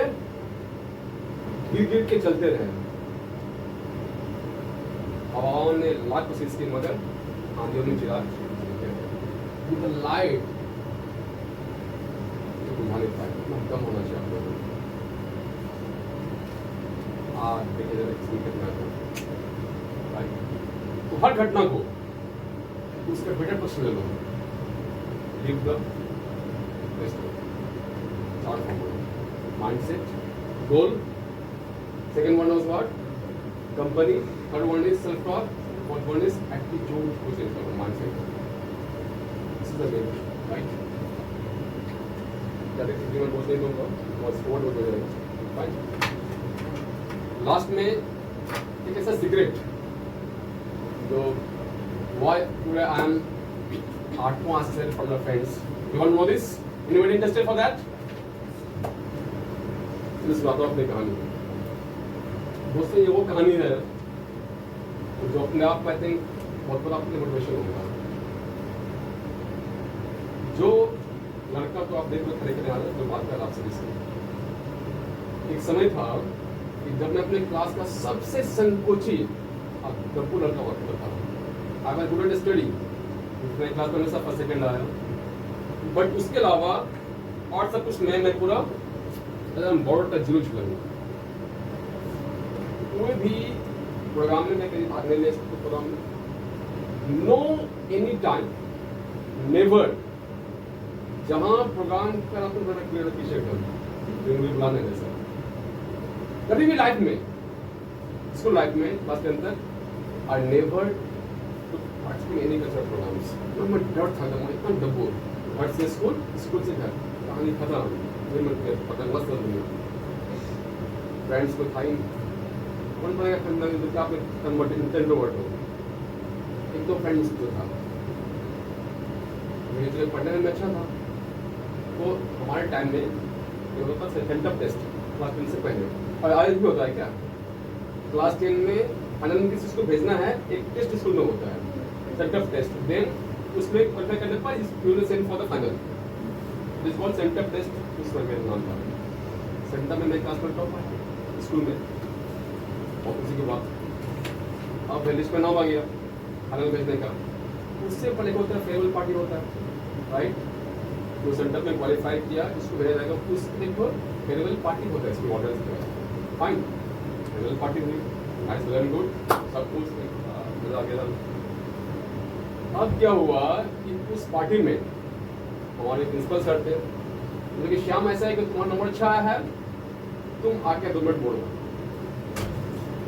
Speaker 1: गिर गिर के चलते रहे। हवाओं ने लाख कोशिश की मगर आंधियों ने चिराग with the light तो बुझा नहीं पाए, इतना कम होना चाहिए आप लोगों को। देखिए जरा इसमें कितना है राइट। तो हर घटना को उसका बेटर प्रश्न ले लो, लिव द बेस्ट चार formula, mindset, goal, second one was what company, third one is self talk, fourth one is attitude को चेंज करो, माइंडसेट राइट। ज्यादा जीवन बोझ नहीं दूंगा और स्पोर्ट हो जाएगा राइट। लास्ट में एक ऐसा सीक्रेट जो why today I am आठवां assistant from the friends, you want to know this? Anybody interested for that? इस बात अपनी कहानी दोस्तों, ये वो कहानी है जो अपने आप को आई थिंक बहुत बड़ा अपने मोटिवेशन होगा। जो लड़का तो आप देख लो खड़े खड़े आ रहे, जो बात कर आपसे इससे एक समय था कि जब मैं अपने क्लास का सबसे संकोची गप्पू लड़का हुआ करता था। I was good at study, मैं क्लास में हमेशा फर्स्ट सेकंड आया, बट उसके अलावा और सब कुछ मैं पूरा बॉर्डर का जीरो छुआ हूँ। कोई भी प्रोग्राम में मैं कहीं भाग नहीं ले सकता प्रोग्राम में, नो एनी टाइम नेवर, जहाँ प्रोग्राम का आपको बड़ा क्लियर टी-शर्ट है मुझे बुलाने जैसा, कभी भी लाइफ में स्कूल लाइफ में क्लास के अंदर I never to participate in any cultural programmes. मैं डर था मैं इतना डब्बो घर से स्कूल, स्कूल से घर, कहानी खत्म, फिर मैं पतंग मस्त कर दूंगा। फ्रेंड्स को था ही कौन बनेगा खंडा तो क्या आप इंट्रोवर्ट हो। एक दो फ्रेंड्स जो था एक्चुअली पढ़ने में अच्छा था। तो हमारे टाइम में ये होता था सेंटअप टेस्ट क्लास 10 से पहले, और आज भी होता है क्या, क्लास 10 में फाइनल किसी को भेजना है, एक टेस्ट स्कूल में होता है सेंटअप टेस्ट, देन उसमें क्वालिफाई करने पर you will send for the final, this called sent up test, उस मेरा नाम था। सेंटअप में मैं क्लास में टॉप आया स्कूल में, और उसी के बाद अब लिस्ट में नाम आ गया फाइनल भेजने का। उससे पहले होता है फेयरवेल पार्टी होता है, राइट, तो सेंटर में क्वालिफाई किया, इसको भेजा जाएगा, उस एक फेयरवेल पार्टी होता है इसमें ऑर्डर से, फाइन फेयरवेल पार्टी हुई, नाइस वेरी गुड, सब कुछ मजा आ गया। अब क्या हुआ कि उस पार्टी में हमारे प्रिंसिपल सर थे, उन्होंने कि श्याम ऐसा है कि तुम्हारा नंबर अच्छा आया है, तुम आके 2 मिनट बोलो।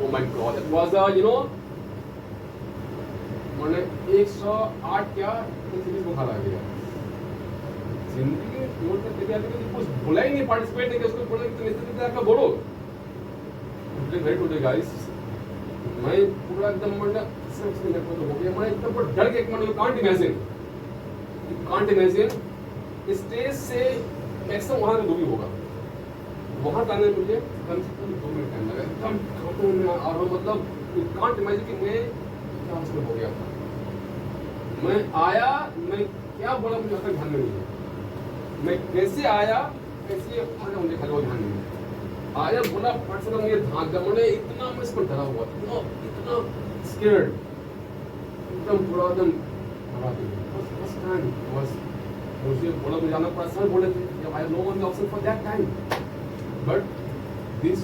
Speaker 1: Oh my God, it was a मैंने 108 क्या सीरीज बुखार आ गया। जिंदगी में फ्लोर पर देखे आते कुछ बोला ही नहीं, पार्टिसिपेट नहीं किया, उसको बोला कि तुम इस तरह का बोलो। वेरी गुड गाइस, मैं पूरा एकदम मंडा सिर्फ मेरे को हो गया, मैं एकदम पर डर के एक मिनट कांट इमेजिन स्टेज से मैक्सिमम वहां का दूरी होगा, वहां जाने में मुझे कम से कम 2 मिनट टाइम लगा, एकदम घबराहट में, और मतलब कांट इमेजिन कि मैं क्या उसमें हो गया था। मैं आया, मैं क्या बोला मुझे अपना ध्यान में नहीं है, मैं कैसे आया कैसे भागा मुझे खाली ध्यान नहीं है। आया बोला फट से मुझे ध्यान का, मैंने इतना मैं इसको डरा हुआ, इतना स्केर्ड, एकदम पूरा एकदम घबरा गया। फर्स्ट टाइम बस मुझे बोला मुझे जाना पड़ा, सर बोले थे I know one option for that time, but this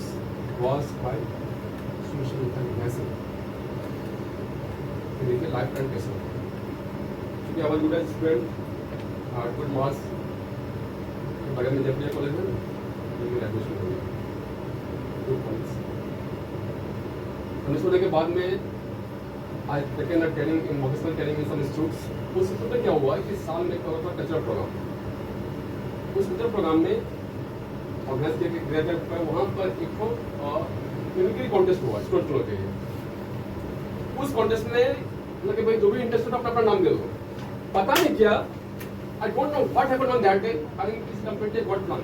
Speaker 1: was quite social message. देखिए लाइफ टाइम कैसे होता है, क्योंकि हमारे गुड स्टूडेंट गुड मार्क्स बगल में जब कॉलेज में मेरा एडमिशन हो गया गुड कॉलेज। एडमिशन होने के बाद में I taken a training in vocational training in some institutes. उस इंस्टीट्यूट में क्या हुआ कि साल में क्या होता कल्चरल प्रोग्राम, उस कल्चरल प्रोग्राम में ऑर्गेनाइज किया गया, वहाँ पर एक मिमिक्री कॉन्टेस्ट हुआ स्टूडेंट लोगों के लिए। उस कॉन्टेस्ट में मतलब कि भाई जो भी इंटरेस्टेड अपना अपना नाम दे दो, पता नहीं क्या, I don't know what happened on that day, I think इस कंप्लीटली गॉट प्लान,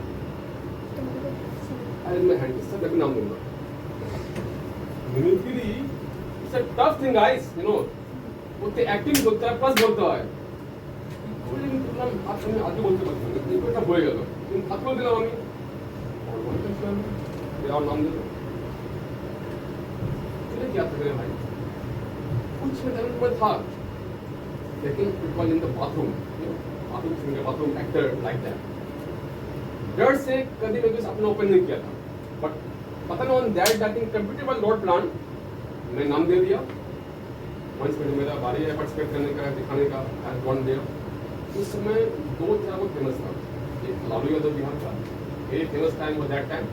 Speaker 1: आई मैं हैंड सब अपना नाम दूंगा। Mimicry it's a tough thing guys, you know, उतने एक्टिंग होता है प्लस बोलता है, कोई मतलब आप में आगे बोलते बोलते इनको क्या होएगा, तो तुम खत बोल देना मम्मी और मेरा नाम दे दो, चलिए क्या करें भाई, कुछ में था, लेकिन it was in the bathroom, bathroom singer, bathroom actor like that. डर से कभी मैं कुछ अपना ओपन नहीं किया था, बट पता नहीं on that that thing computer was not plan, मैं नाम दे दिया। वंस में मेरा बारी है पार्टिसिपेट करने का, दिखाने का, एज वन डे। उस समय 2-4 बहुत फेमस था, एक लालू यादव बिहार का, वेरी फेमस टाइम वो दैट टाइम,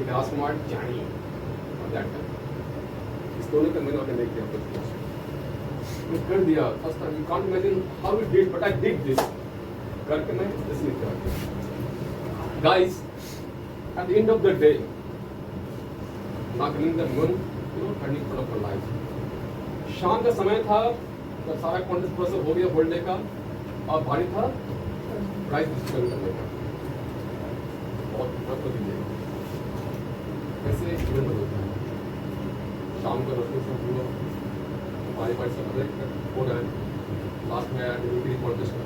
Speaker 1: एक राजकुमार जानी और दैट टाइम, इस दोनों का मैंने ऑर्गेनाइज किया, मैं कर दिया first time. You can't imagine how we did, but I did this, करके मैं दिस में किया। Guys at the end of the day not coming the moon, you know, turning point of my life. शाम का समय था जब सारा कॉन्टेस्ट प्रोसेस हो गया होल्ड डे का, और भारी था प्राइज डिस्ट्रीब्यूट करने का, बहुत महत्व दीजिएगा कैसे इवेंट होता है। शाम को रोशनी से हुआ, हमारे पास सब हो रहा है, लास्ट में आया मिमिक्री कॉन्टेस्ट का,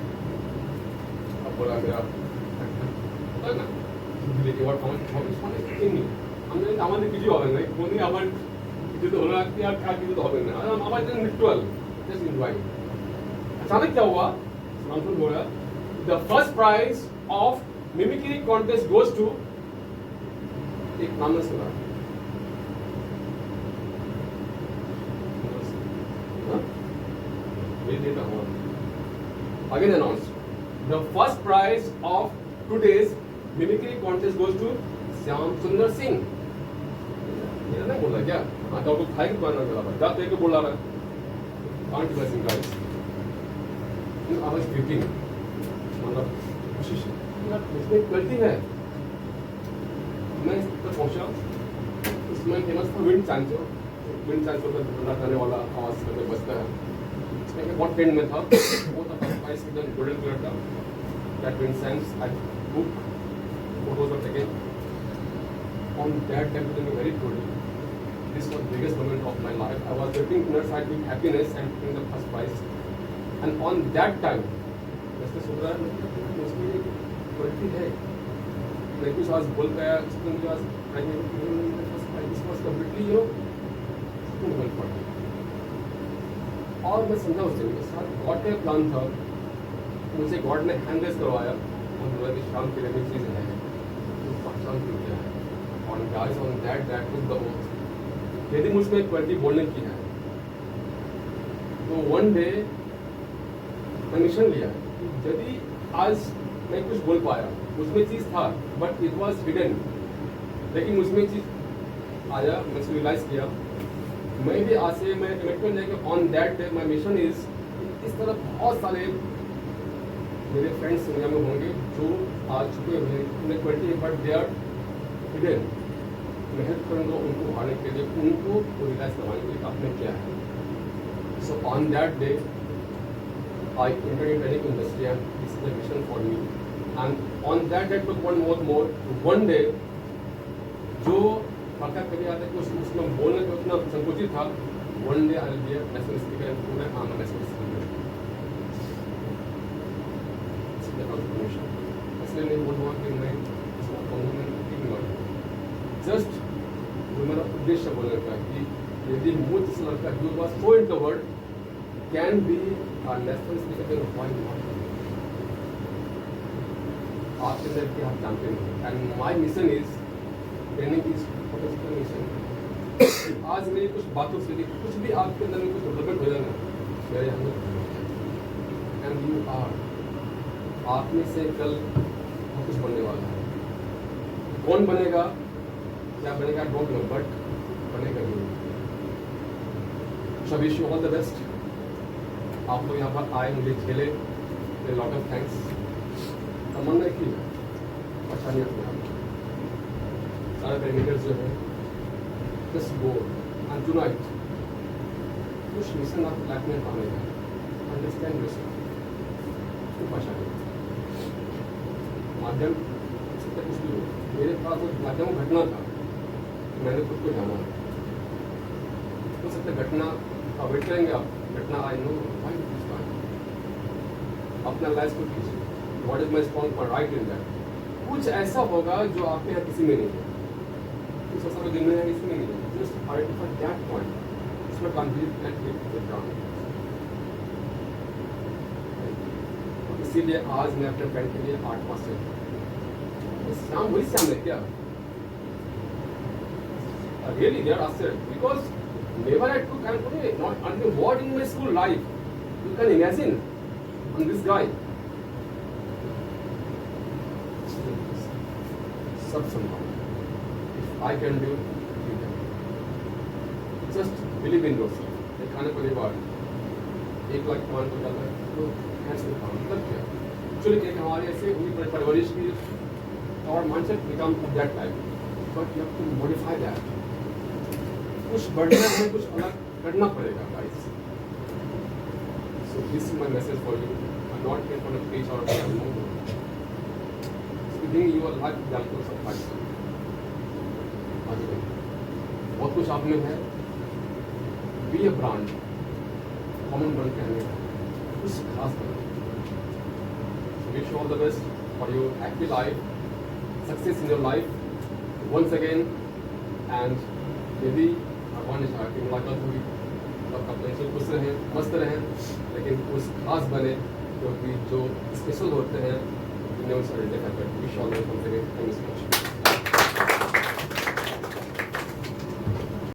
Speaker 1: अब बोला मेरा होता है ना দিকে ওয়ার্ড কমেন্ট মানে এমনি আমরা আমাদের কিছু হবে না, কোনদিন আমার কিছু তো হলো আর কিছু তো হবে না, আমার জন্য নিউট্রাল জাস্ট এনজয়। अचानक क्या हुआ, सनातन बोला the first prize of mimicry contest goes to, एक नाम ने सुना, again announced the first prize of today's mimicry contest goes to Shyam Sundar Singh. ये नहीं बोला क्या, हाँ तो आपको खाई को ना बोला, जा तो बोला रहा can't blessing guys, I was thinking, मतलब कोशिश इसमें गलती है। मैं इस तक पहुंचा, इसमें फेमस था विंड चांचो का ठंडा करने वाला आवाज में बजता है, इसमें बहुत ट्रेंड में था वो था। sacrifice with the golden colour का that Vincent's I book photos were taken. On that time, to be very truly, this was the biggest moment of my life. I was getting inner side with happiness and getting the first prize. And on that time, जैसे सुन रहा है उसमें क्वालिटी है मैं कुछ आज बोल पाया उसमें मुझे आज first prize this was completely well for me और मैं समझा उस दिन के साथ गॉड का प्लान था मुझे गॉड ने हैंड रेस करवाया और बोला कि शाम के लिए चीज़ है तो पहचान की क्या है और guys on that is the oath यदि मुझमें क्वालिटी बोलने की है तो वन डे मैंने मिशन लिया यदि आज मैं कुछ बोल पाया उसमें चीज़ था बट इट वॉज हिडन लेकिन उसमें चीज़ आया मैं रियलाइज किया मैं भी आज से मैं कमिटमेंट है कि on that day my mission is इस तरह बहुत सारे मेरे फ्रेंड्स दुनिया में होंगे जो आ चुके हैं quality but they are hidden मैं हेल्प करूँगा उनको उठाने के लिए उनको रियलाइज करवाने के लिए आपने क्या है so on that day I entered in training industry and this is the mission for me. And on that day took one more. One day, जो पता कभी आता है कि उसमें बोलने का उतना संकोचित था. One day I will be a national speaker and पूरे I'm a national speaker. इसलिए transformation. इसलिए नहीं बोल रहा कि मैं इसमें कहूँगा नहीं नहीं Just जो मेरा उद्देश्य बोलने का कि यदि मुझसे लड़का जो was so introvert can be a national speaker in why not? आपके अंदर की आप जानते हैं and my mission is training is professional mission. आज मेरी कुछ बातों से कुछ भी आपके अंदर में कुछ डेवलपमेंट हो जाना मेरे अंदर and you are आप में से कल बहुत कुछ बनने वाला है कौन बनेगा क्या बनेगा डोंट नो बट बनेगा जरूर. So wish you all the best. आप लोग यहाँ पर आए मुझे झेले लॉट ऑफ थैंक्स तमन्ना की अच्छा नहीं अपने आप सारे पैरामीटर्स जो है जस्ट गो एंड टुनाइट कुछ मिशन आप लाइफ में पाने का अंडरस्टैंड योरसेल्फ खूब भाषा माध्यम सकता कुछ भी हो मेरे पास एक माध्यम घटना था मैंने खुद को जाना हो सकता घटना अवॉइड करेंगे आप घटना I know why this time अपना लाइफ को कीजिए what is my strong point right in that कुछ ऐसा होगा जो आपके यहाँ किसी में नहीं है कुछ ऐसा दिन में है किसी में नहीं है जस्ट आइडेंटिफाई दैट पॉइंट उसमें कॉन्फिडेंस एंड विद ग्राउंड इसीलिए आज मैं अपने फ्रेंड के लिए 8% श्याम वही श्याम है क्या रियली दे आर आश्चर्य because never I took and put it, not until what in my school life. You can imagine on this guy. Sub somehow. If I can do, you can. Just believe in yourself. एक खाने को बार 1 लाख कमान को जाता है तो हैंड्स में काम मतलब क्या एक्चुअली क्या हमारे ऐसे हुई परवरिश की और mindset become that type but you have to modify that कुछ बढ़ना है कुछ अलग करना पड़ेगा guys so this is my message for you I am not here for the preach और speaking your life examples of life बहुत कुछ आप में है be a brand common brand कहने का कुछ खास करो wish all the best for your happy life success in your life once again and यदि भगवान चाह की मुलाकात होगी तो आपका टेंशन खुश रहें मस्त रहें लेकिन कुछ खास बने क्योंकि जो स्पेशल होते हैं उन्हें उनसे देखा कर wish all the best. Thank you so much.